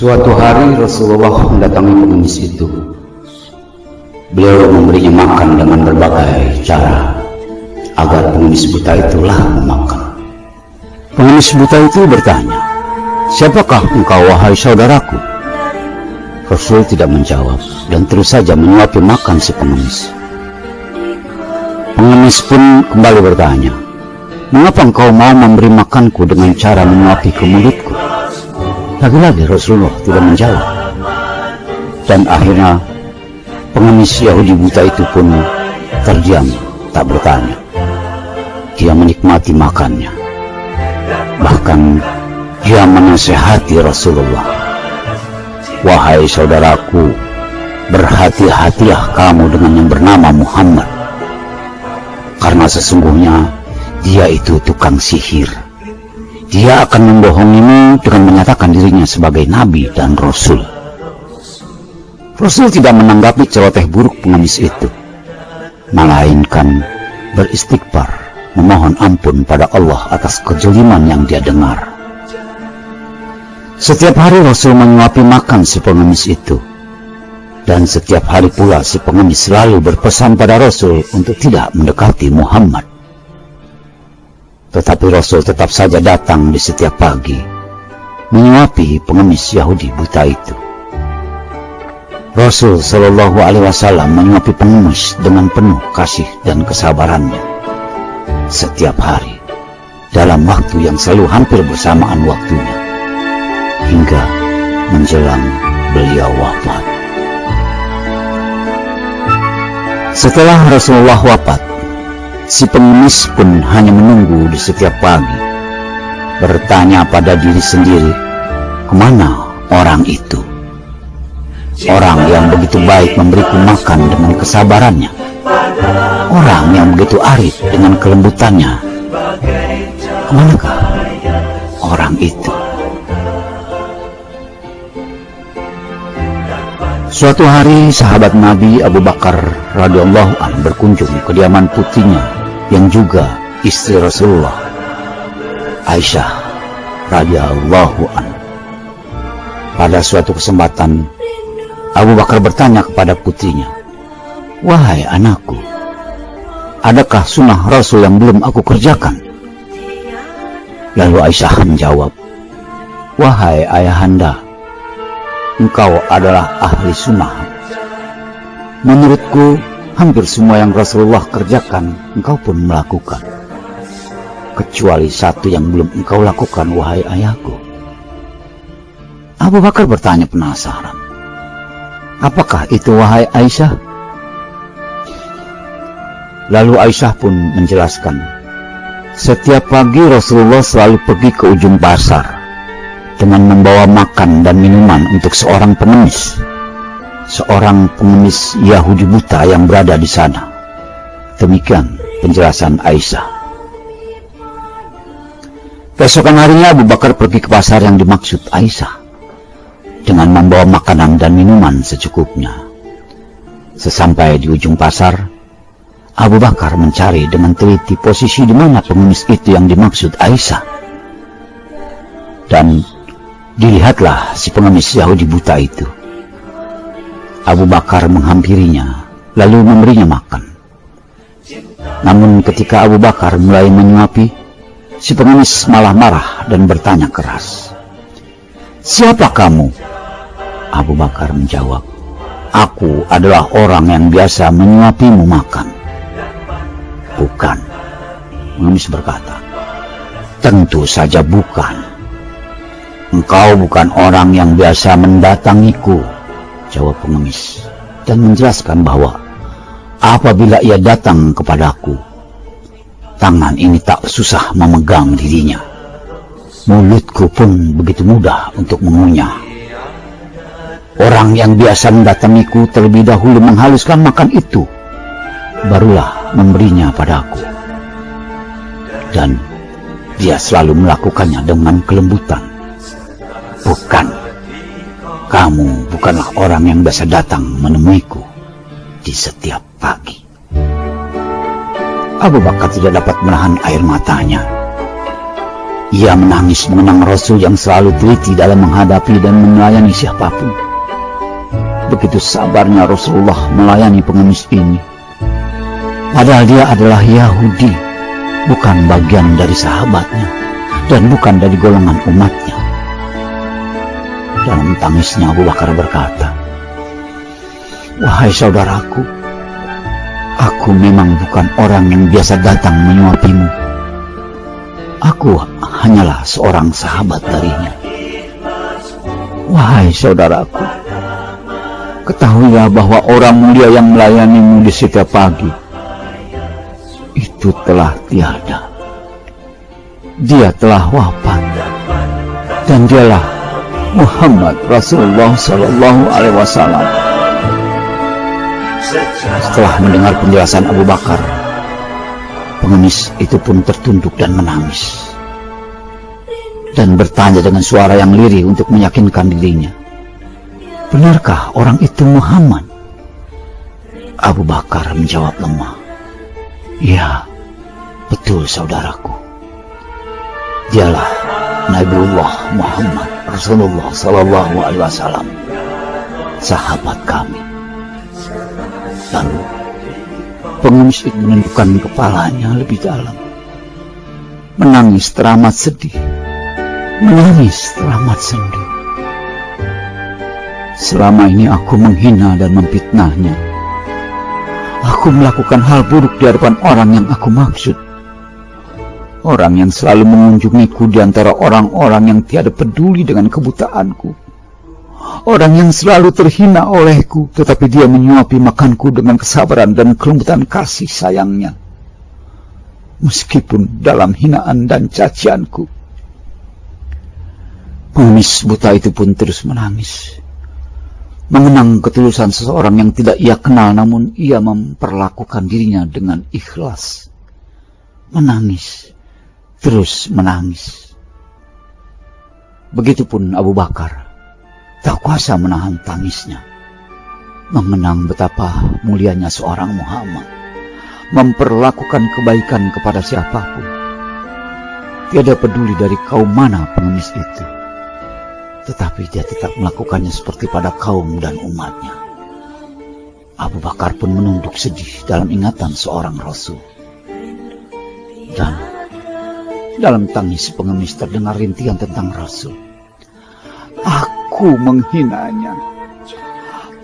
Suatu hari Rasulullah mendatangi pengemis itu. Beliau memberinya makan dengan berbagai cara agar pengemis buta itulah memakan. Pengemis buta itu bertanya, "Siapakah engkau, wahai saudaraku?" Rasul tidak menjawab dan terus saja menyuapi makan si pengemis. Pengemis pun kembali bertanya, "Mengapa engkau mau memberi makanku dengan cara menyuapi ke mulutku?" Lagi-lagi Rasulullah tidak menjawab. Dan akhirnya pengemis Yahudi buta itu pun terdiam, tak bertanya. Dia menikmati makannya. Bahkan dia menasihati Rasulullah, "Wahai saudaraku, berhati-hatilah kamu dengan yang bernama Muhammad, karena sesungguhnya dia itu tukang sihir. Dia akan membohongimu dengan menyatakan dirinya sebagai nabi dan rasul." Rasul tidak menanggapi celoteh buruk pengemis itu, melainkan beristighfar, memohon ampun pada Allah atas kezaliman yang dia dengar. Setiap hari Rasul menyuapi makan si pengemis itu, dan setiap hari pula si pengemis selalu berpesan pada Rasul untuk tidak mendekati Muhammad. Tetapi Rasul tetap saja datang di setiap pagi, menyuapi pengemis Yahudi buta itu. Rasul Shallallahu Alaihi Wasallam menyuapi pengemis dengan penuh kasih dan kesabarannya setiap hari, dalam waktu yang selalu hampir bersamaan waktunya, hingga menjelang beliau wafat. Setelah Rasulullah wafat, si pengemis pun hanya menunggu di setiap pagi, bertanya pada diri sendiri, kemana orang itu? Orang yang begitu baik memberiku makan dengan kesabarannya, orang yang begitu arif dengan kelembutannya, kemanakah orang itu? Suatu hari sahabat Nabi Abu Bakar radhiyallahu anhu berkunjung ke kediaman putrinya yang juga istri Rasulullah, Aisyah radhiyallahu anha. Pada suatu kesempatan Abu Bakar bertanya kepada putrinya, "Wahai anakku, adakah sunnah Rasul yang belum aku kerjakan?" Lalu Aisyah menjawab, "Wahai ayahanda, engkau adalah ahli sunnah. Menurutku hampir semua yang Rasulullah kerjakan engkau pun melakukan, kecuali satu yang belum engkau lakukan, wahai ayahku." Abu Bakar bertanya penasaran, "Apakah itu, wahai Aisyah?" Lalu Aisyah pun menjelaskan, setiap pagi Rasulullah selalu pergi ke ujung pasar dengan membawa makan dan minuman untuk seorang pengemis Yahudi buta yang berada di sana. Demikian penjelasan Aisyah. Keesokan harinya Abu Bakar pergi ke pasar yang dimaksud Aisyah dengan membawa makanan dan minuman secukupnya. Sesampai di ujung pasar, Abu Bakar mencari dengan teliti posisi di mana pengemis itu yang dimaksud Aisyah. Dan dilihatlah si pengemis Yahudi buta itu. Abu Bakar menghampirinya, lalu memberinya makan. Namun ketika Abu Bakar mulai menyuapi, si pengemis malah marah dan bertanya keras, "Siapa kamu?" Abu Bakar menjawab, "Aku adalah orang yang biasa menyuapimu makan." "Bukan," pengemis berkata. "Tentu saja bukan. Engkau bukan orang yang biasa mendatangiku," jawab pengemis, dan menjelaskan bahwa apabila ia datang kepadaku, tangan ini tak susah memegang dirinya. Mulutku pun begitu mudah untuk mengunyah. Orang yang biasa mendatangiku terlebih dahulu menghaluskan makan itu, barulah memberinya padaku. Dan dia selalu melakukannya dengan kelembutan. Bukan, kamu bukanlah orang yang biasa datang menemuiku di setiap pagi." Abu Bakar tidak dapat menahan air matanya. Ia menangis mengenang Rasul yang selalu teliti dalam menghadapi dan melayani siapapun. Begitu sabarnya Rasulullah melayani pengemis ini. Padahal dia adalah Yahudi, bukan bagian dari sahabatnya, dan bukan dari golongan umatnya. Dalam tangisnya Abu Bakar berkata, "Wahai saudaraku, aku memang bukan orang yang biasa datang menyuapimu. Aku hanyalah seorang sahabat darinya. Wahai saudaraku, ketahuilah bahwa orang mulia yang melayanimu di setiap pagi itu telah tiada. Dia telah wafat, dan dialah Muhammad Rasulullah Sallallahu Alaihi Wasallam." Setelah mendengar penjelasan Abu Bakar, pengemis itu pun tertunduk dan menangis, dan bertanya dengan suara yang lirih untuk meyakinkan dirinya, "Benarkah orang itu Muhammad?" Abu Bakar menjawab lemah, "Ya, betul saudaraku. Dialah Nabiullah Muhammad Rasulullah Sallallahu Alaihi Wasallam, sahabat kami." Lalu pengemis itu menundukkan kepalanya lebih dalam, menangis teramat sedih, menangis teramat sendu. "Selama ini aku menghina dan memfitnahnya. Aku melakukan hal buruk di hadapan orang yang aku maksud. Orang yang selalu mengunjungiku di antara orang-orang yang tiada peduli dengan kebutaanku. Orang yang selalu terhina olehku, tetapi dia menyuapi makanku dengan kesabaran dan kelembutan kasih sayangnya, meskipun dalam hinaan dan cacianku." Pengemis buta itu pun terus menangis, mengenang ketulusan seseorang yang tidak ia kenal, namun ia memperlakukan dirinya dengan ikhlas. Menangis, terus menangis. Begitupun Abu Bakar, tak kuasa menahan tangisnya, mengenang betapa mulianya seorang Muhammad, memperlakukan kebaikan kepada siapapun. Tiada peduli dari kaum mana pengemis itu, tetapi dia tetap melakukannya seperti pada kaum dan umatnya. Abu Bakar pun menunduk sedih dalam ingatan seorang Rasul. Dan dalam tangis pengemis terdengar rintihan tentang Rasul. "Aku menghinanya,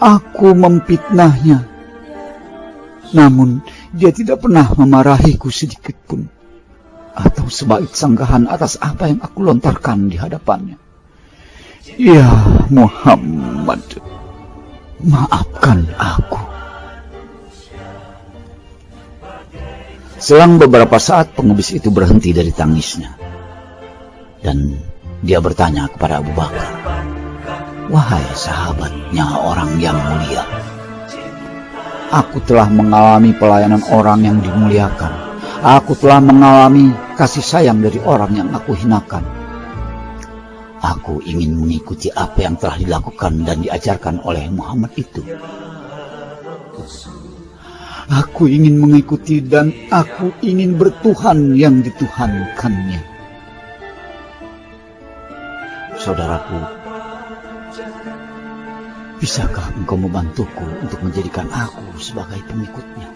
aku memfitnahnya, namun dia tidak pernah memarahiku sedikit pun, atau sebaik sanggahan atas apa yang aku lontarkan di hadapannya. Ya Muhammad, maafkan aku." Selang beberapa saat pengemis itu berhenti dari tangisnya, dan dia bertanya kepada Abu Bakar, "Wahai sahabatnya orang yang mulia, aku telah mengalami pelayanan orang yang dimuliakan. Aku telah mengalami kasih sayang dari orang yang aku hinakan. Aku ingin mengikuti apa yang telah dilakukan dan diajarkan oleh Muhammad itu. Aku ingin mengikuti dan aku ingin bertuhan yang dituhankannya. Saudaraku, bisakah engkau membantuku untuk menjadikan aku sebagai pengikutnya?"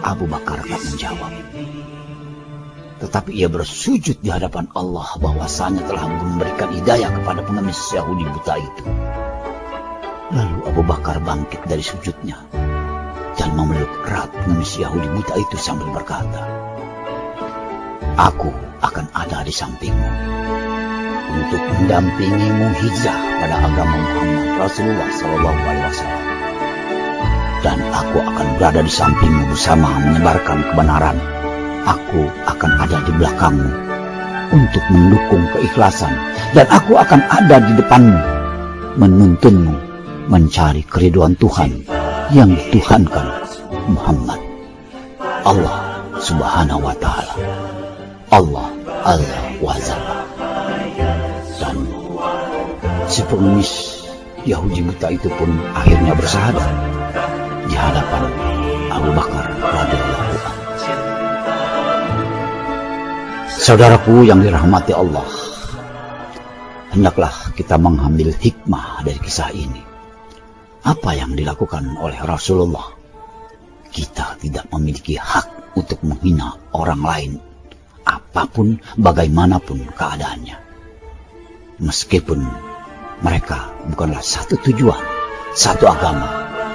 Abu Bakar tak menjawab, tetapi ia bersujud di hadapan Allah bahwasanya telah memberikan hidayah kepada pengemis Yahudi buta itu. Lalu Abu Bakar bangkit dari sujudnya dan memeluk erat pengemis Yahudi buta itu sambil berkata, "Aku akan ada di sampingmu untuk mendampingimu hijrah pada agama Muhammad Rasulullah SAW. Dan aku akan berada di sampingmu bersama menyebarkan kebenaran. Aku akan ada di belakangmu untuk mendukung keikhlasan, dan aku akan ada di depanmu menuntunmu mencari keriduan Tuhan yang dituhankan Muhammad, Allah Subhanahu wa Ta'ala, Allah Azza wa Jalla." Dan si pengemis Yahudi buta itu pun akhirnya bersyahadat di hadapan Abu Bakar radhiyallahu anhu. Saudaraku yang dirahmati Allah, hendaklah kita mengambil hikmah dari kisah ini. Apa yang dilakukan oleh Rasulullah? Kita tidak memiliki hak untuk menghina orang lain, apapun, bagaimanapun keadaannya. Meskipun mereka bukanlah satu tujuan, satu agama,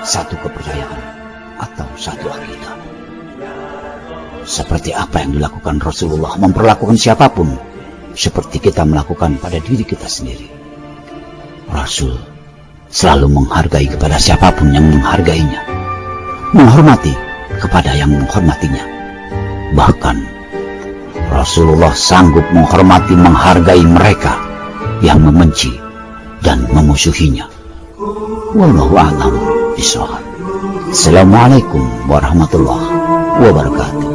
satu kepercayaan, atau satu akidah. Seperti apa yang dilakukan Rasulullah memperlakukan siapapun, seperti kita melakukan pada diri kita sendiri. Rasul selalu menghargai kepada siapapun yang menghargainya, menghormati kepada yang menghormatinya. Bahkan Rasulullah sanggup menghormati, menghargai mereka yang membenci dan memusuhinya. Wallahu a'lam bishawab. Assalamualaikum warahmatullahi wabarakatuh.